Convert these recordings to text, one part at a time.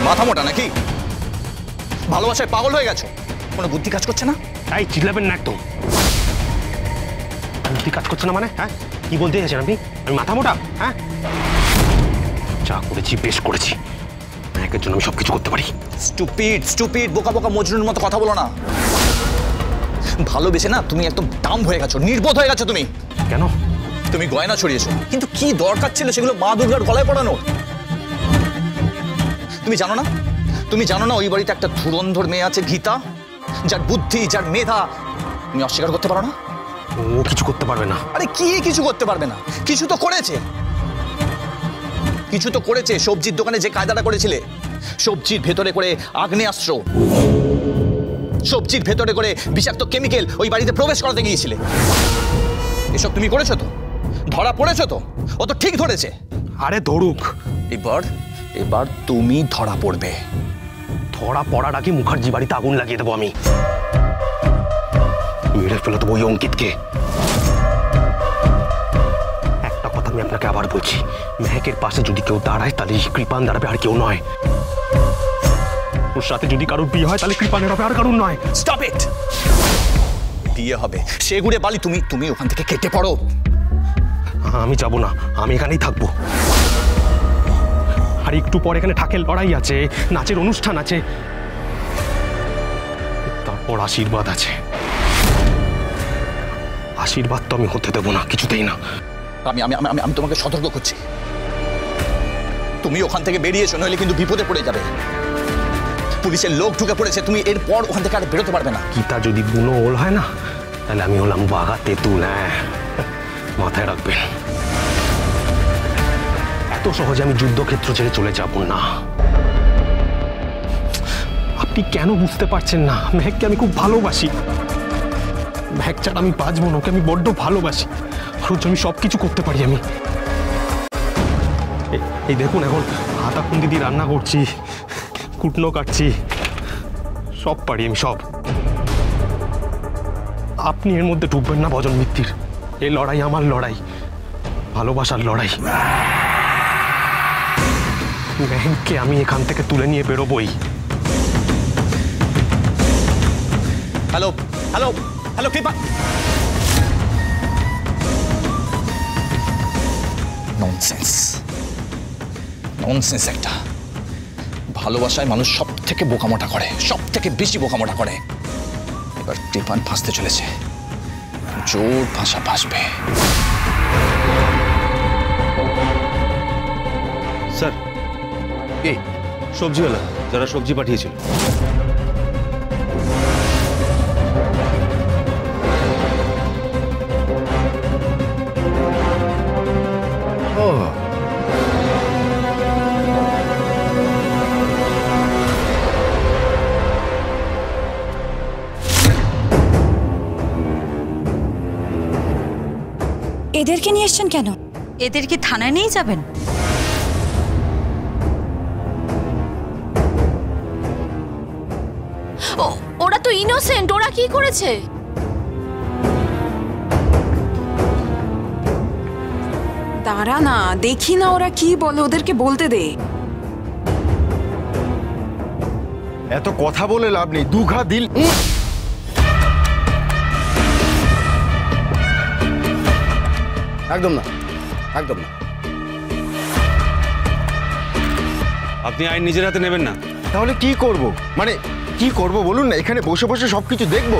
মাথা মোটা নাকি? ভালোবাসায় পাগল হয়ে গেছো? কোনো বুদ্ধি কাজ করছে না? তাই চিল্লাবেন না একদম। বুদ্ধি কাজ করছে না মানে? হ্যাঁ, কি বলতে চাইছেন আপনি? আমি মাথা মোটা? হ্যাঁ, যা করেছি বেশ করেছি। একের জন্য আমি সবকিছু করতে পারি। স্টুপিড স্টুপিড, বোকা বোকা মজনুর মতো কথা বলো না। ভালোবেসে না তুমি একদম ডাম হয়ে গেছো, নির্বোধ হয়ে গেছো তুমি। কেন? তুমি গয়না ছড়িয়েছো, কিন্তু কি দরকার ছিল সেগুলো মা দুর্গার গলায় পড়ানো? তুমি জানো না, তুমি জানো না ওই বাড়িতে একটা ধুরন্ধর মেয়ে আছে গীতা, যার বুদ্ধি, যার মেধা তুমি অস্বীকার করতে পারো না? ও কিছু করতে পারবে না। আরে কি কিছু করতে পারবে না? কিছু তো করেছে, কিছু তো করেছে। সবজির দোকানে যে কায়দাটা করেছিলে, সবজির ভেতরে করে আগ্নেয়াস্ত্র, সবজির ভেতরে করে বিষাক্ত কেমিক্যাল ওই বাড়িতে প্রবেশ করাতে গিয়েছিলে, এসব তুমি করেছো তো? ধরা পড়েছো তো? ও তো ঠিক ধরেছে। আরে ধরুক, এবার তুমি ধরা পড়বে। ধরা পড়ার আগে মুখার্জি বাড়িতে আগুন লাগিয়ে দেবো আমি। মেরে ফেলে দেবো ওই অঙ্কিতকে। একটা কথা আমি আপনাকে আবার বলছি, মেহেকের পাশে যদি কেউ দাঁড়ায় তাহলে কৃপান দাঁড়াবে, আর কেউ নয়। ওর সাথে যদি কারোর বিয়ে হয় তাহলে কৃপানের হবে, আর কারোর নয়। Stop it. বিয়ে হবে সে গুড়ে বালি, তুমি ওখান থেকে কেটে পড়ো। আমি যাব না, আমি এখানেই থাকবো। আর একটু পর এখানে ঠাকের লড়াই আছে, নাচের অনুষ্ঠান আছে, তারপর আশীর্বাদ আছে। আশীর্বাদ তো আমি হতে দেবো না, কিছুতেই না। আমি তোমাকে সতর্ক করছি, তুমি ওখান থেকে বেরিয়েছো, নইলে কিন্তু বিপদে পড়ে যাবে। পুলিশের লোক ঢুকে পড়েছে, তুমি এরপর ওখান থেকে আর বেরোতে পারবে না। গীতা যদি বুনো ওল হয় না, তাহলে আমি হলাম বাঘা তেঁতুল। হ্যাঁ, মাথায় রাখবেন। এত সহজে আমি যুদ্ধক্ষেত্র ছেড়ে চলে যাব না। আপনি কেন বুঝতে পারছেন না? মেহেককে আমি খুব ভালোবাসি। মেহেক ছাড়া আমি বাঁচবো না, ওকে আমি বড্ড ভালোবাসি। অথচ আমি সব কিছু করতে পারি। আমি এই দেখুন, এখন হাতা খুন্দি দিয়ে রান্না করছি, কুটনো কাটছি, সব পারি আমি, সব। আপনি এর মধ্যে ঢুকবেন না ভজন মিত্তির। এই লড়াই আমার লড়াই, ভালোবাসার লড়াই। মেহেককে আমি এখান থেকে তুলে নিয়ে বেরোবই। হ্যালো হ্যালো হ্যালো কৃপা। ননসেন্স একটা। ভালোবাসায় মানুষ সব থেকে বোকামোটা করে, সব থেকে বেশি বোকামোটা করে। এবার কৃপান ফাঁসতে চলেছে, জোর ভাষা ভাসবে। স্যার, এই সবজিওয়ালা যারা সবজি পাঠিয়েছিল। এদেরকে নিয়ে এসছেন কেন? এদের কি থানায় নিয়ে যাবেন? ওরা তো ইনোসেন্ট, ওরা কি করেছে? দাঁড়া না, দেখি না ওরা কি বলে, ওদেরকে বলতে দে। এত কথা বলে লাভ নেই, দুঘা দিল। একদম না, একদম না। আপনি আইন নিজের হাতে নেবেন না। তাহলে কি করব? মানে কি করব বলুন না? এখানে বসে বসে সবকিছু দেখবো?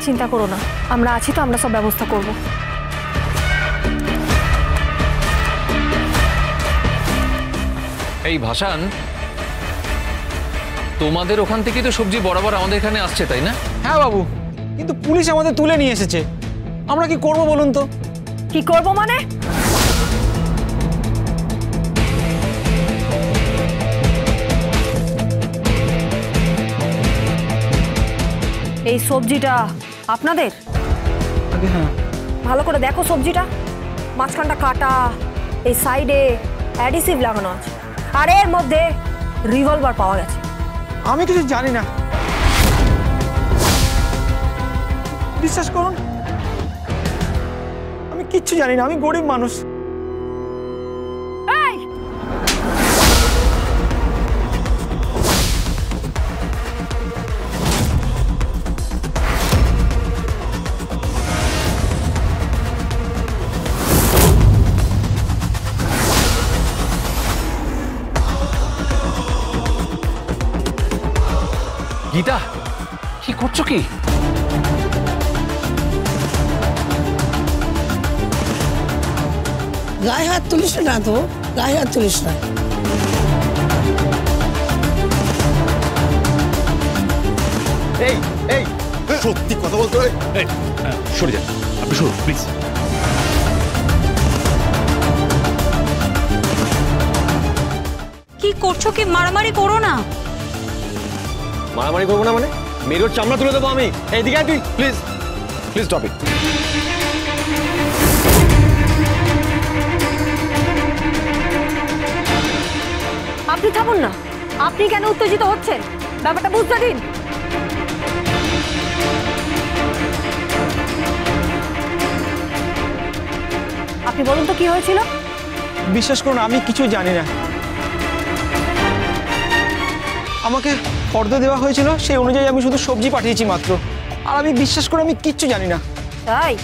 চিন্তা করো না, আমরা আছি তো, আমরা সব ব্যবস্থা করব। এই ভাসান, তোমাদের ওখান থেকে তো সবজি বরাবর আমাদের এখানে আসছে, তাই না? হ্যাঁ বাবু, কিন্তু পুলিশ আমাদের তুলে নিয়ে এসেছে। আমরা কি করব বলুন তো? কি করব মানে? এই সবজিটা আপনাদের? হ্যাঁ। ভালো করে দেখো সবজিটা, মাঝখানটা কাটা, এই সাইডে অ্যাডিসিভ লাগানো আছে, আর এর মধ্যে রিভলভার পাওয়া গেছে। আমি কিছু জানি না, বিশ্বাস করুন। আমি কিচ্ছু জানি না, আমি গরিব মানুষ। এই গীতা, কি করছো কি? গায়ে হাত তুলিস না তো, গায়ে হাত তুলিস না। এই এই সত্যি কথা বলতে হবে। সরে যান, আপনি সরুন প্লিজ। কি করছো কি? মারামারি করো না। মারামারি করবো না মানে? মেরোর চামড়া তুলে দেবো আমি। এইদিকে আয় তুই, প্লিজ প্লিজ স্টপ ইট। আপনি থামুন না, আপনি কেন উত্তেজিত হচ্ছেন? ব্যাপারটা বুঝতে দিন। আপনি বলুন তো কি হয়েছিল? বিশ্বাস করুন আমি কিছু জানি না। আমাকে ফর্দ দেওয়া হয়েছিল, সেই অনুযায়ী আমি শুধু সবজি পাঠিয়েছি মাত্র। আর আমি বিশ্বাস করে আমি কিচ্ছু জানি না। তাই?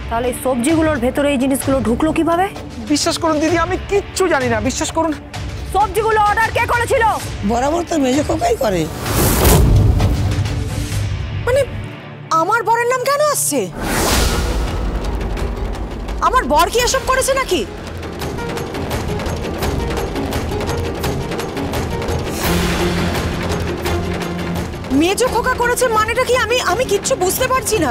তাহলে এই সবজিগুলোর ভেতরে এই জিনিসগুলো ঢুকলো কিভাবে? বিশ্বাস করুন দিদি, আমি কিচ্ছু জানি না, বিশ্বাস করুন। সবজিগুলো অর্ডার কে করেছিল? বরাবর তো মেজো খোকাই করে। মানে আমার বরের নাম কেন আসছে? আমার বর কি এসব করেছে নাকি? মেজো খোকা করেছে মানেটা কি? আমি কিচ্ছু বুঝতে পারছি না।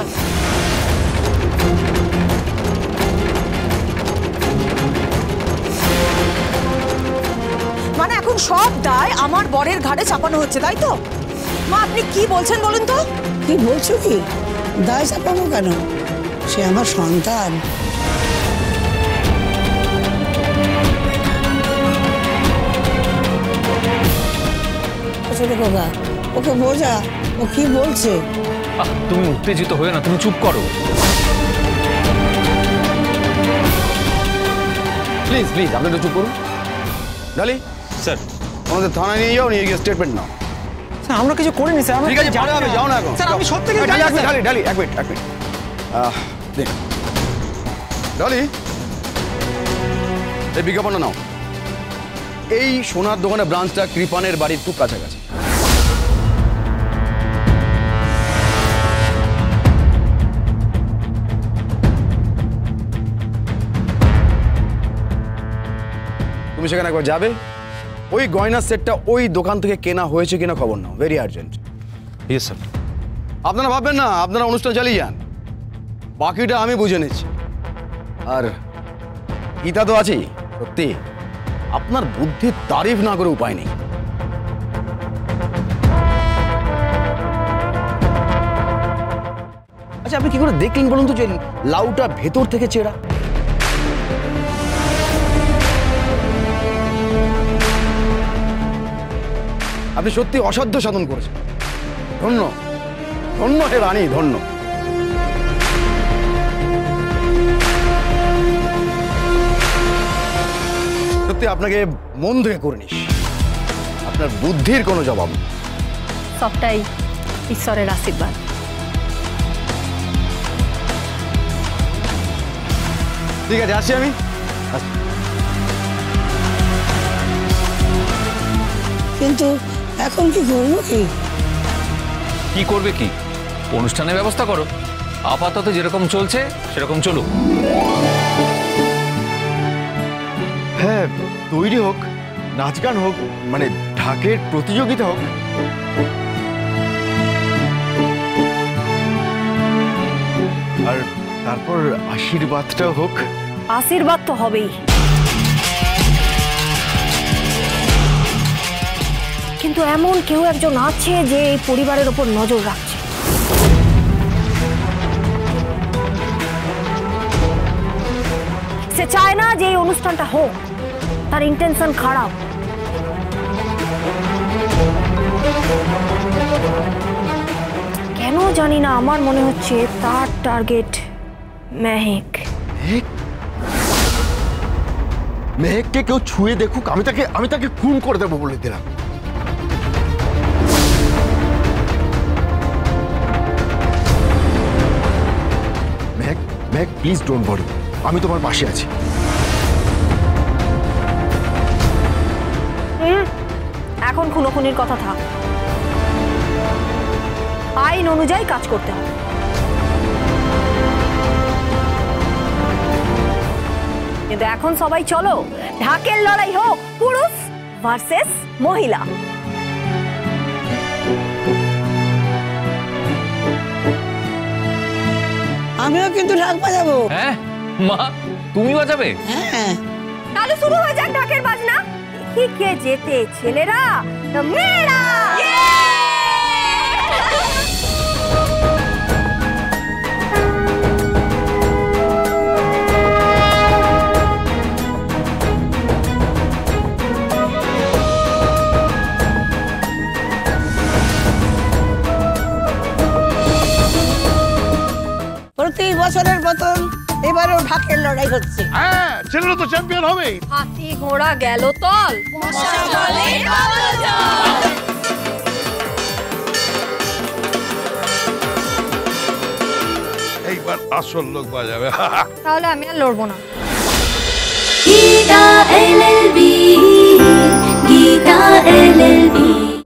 মানে এখন সব দায় আমার বরের ঘাড়ে চাপানো হচ্ছে, তাই তো? মা আপনি কি বলছেন বলুন তো? কি বলছো কি? দায় চাপাবো কেন? সে আমার সন্তান। ছোট খোকা, ওকে বোঝা, ও কি বলছে। তুমি উত্তেজিত হয়ে না, তুমি চুপ করো। প্লিজ প্লিজ আপনি একটু চুপ করুন। ডালি স্যার, আমাদের থানায় নিয়ে যাও, নিয়ে গিয়ে স্টেটমেন্ট নাও। স্যার আমরা কিছু করিনি স্যার। ঠিক আছে, পরে হবে, যাও না এখন। স্যার আমি সত্যি কিছু ডালি জানি না, এক মিনিট, স্যার। ডালি ডালি এক মিনিট এক মিনিট। দেখ ডালি, এই বিজ্ঞাপনটা নাও। এই সোনার দোকানের ব্রাঞ্চটা কৃপানের বাড়ির খুব কাছাকাছি। তুমি সেখানে একবার যাবে, ওই গয়নার সেটটা ওই দোকান থেকে কেনা হয়েছে কিনা খবর নাও, ভেরি আর্জেন্ট। Yes sir. আপনারা ভাববেন না, আপনারা অনুষ্ঠান চালিয়ে যান, বাকিটা আমি বুঝে নিচ্ছি। আর গীতা তো আছেই, সত্যি আপনার বুদ্ধির তারিফ না করে উপায় নেই। আচ্ছা আপনি কি করে দেখলেন বলুন তো যে লাউটা ভেতর থেকে চেরা? আপনি সত্যি অসাধ্য সাধন করেছেন। ধন্য ধন্য হে রানী, ধন্য। সত্যি আপনাকে মন থেকে করে নিস, আপনার বুদ্ধির কোনো জবাব নেই। সবটাই ঈশ্বরের আশীর্বাদ। ঠিক আছে, আসি আমি। কিন্তু এখন কি করবো কি? কি করবে কি? অনুষ্ঠানের ব্যবস্থা করো। আপাতত যেরকম চলছে সেরকম চলুক। হ্যাঁ, তৈরি হোক, নাচ গান হোক, মানে ঢাকের প্রতিযোগিতা হোক। আর তারপর আশীর্বাদটাও হোক। আশীর্বাদ তো হবেই, কিন্তু এমন কেউ একজন আছে যে এই পরিবারের ওপর নজর রাখছে। সে চায় না যে এই অনুষ্ঠানটা হোক, তার ইন্টেনশন খারাপ। কেন জানি না আমার মনে হচ্ছে তার টার্গেট মেহেক। মেহেককে কেউ ছুঁয়ে দেখুক, আমি তাকে খুন করে দেবো বলে দিলাম। মেহেক প্লিজ ডোন্ট ওয়ারি, আমি তোমার পাশে আছি। এখন খুনোখুনির কথা থাক, আইন অনুযায়ী কাজ করতে হবে। কিন্তু এখন সবাই চলো ঢাকের লড়াই হোক, পুরুষ ভার্সেস মহিলা। আমিও কিন্তু ঢাক বাজাবো। হ্যাঁ মা, তুমি বাজাবে? হ্যাঁ, তাহলে শুরু হয়ে যাক ঢাকের বাজনা। কে যেতে, ছেলেরা না মেয়েরা? প্রতি বছরের মতন এবারও ঢাকের লড়াই হচ্ছে। হ্যাঁ, ছেলেরা তো চ্যাম্পিয়ন হবে। হাতি ঘোড়া গেল তল, এইবার আসল লোক বাজাবে। তাহলে আমি আর লড়বো না। Gita LLB